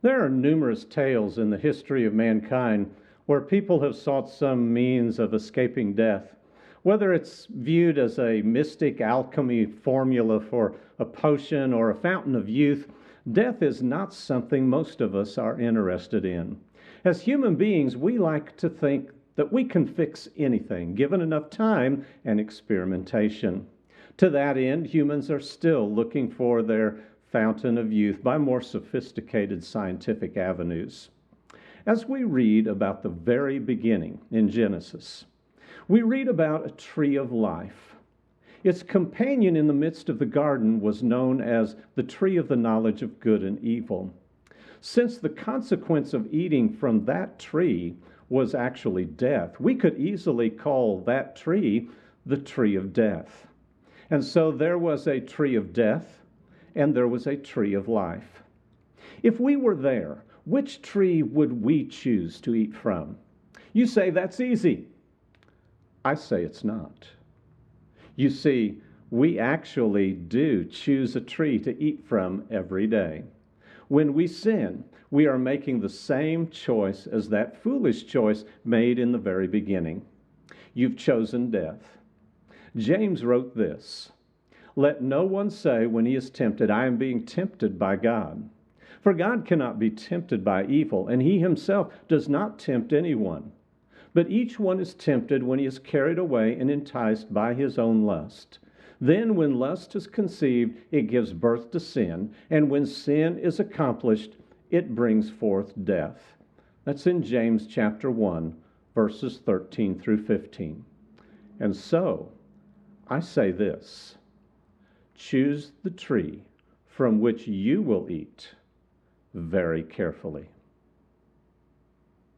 There are numerous tales in the history of mankind where people have sought some means of escaping death. Whether it's viewed as a mystic alchemy formula for a potion or a fountain of youth, death is not something most of us are interested in. As human beings, we like to think that we can fix anything given enough time and experimentation. To that end, humans are still looking for their fountain of youth by more sophisticated scientific avenues. As we read about the very beginning in Genesis, we read about a tree of life. Its companion in the midst of the garden was known as the tree of the knowledge of good and evil. Since the consequence of eating from that tree was actually death, we could easily call that tree the tree of death. And so there was a tree of death and there was a tree of life. If we were there, which tree would we choose to eat from? You say that's easy. I say it's not. You see, we actually do choose a tree to eat from every day. When we sin, we are making the same choice as that foolish choice made in the very beginning. You've chosen death. James wrote this: "Let no one say when he is tempted, I am being tempted by God. For God cannot be tempted by evil, and he himself does not tempt anyone. But each one is tempted when he is carried away and enticed by his own lust. Then when lust is conceived, it gives birth to sin, and when sin is accomplished, it brings forth death." That's in James chapter 1, verses 13 through 15. And so, I say this: choose the tree from which you will eat very carefully.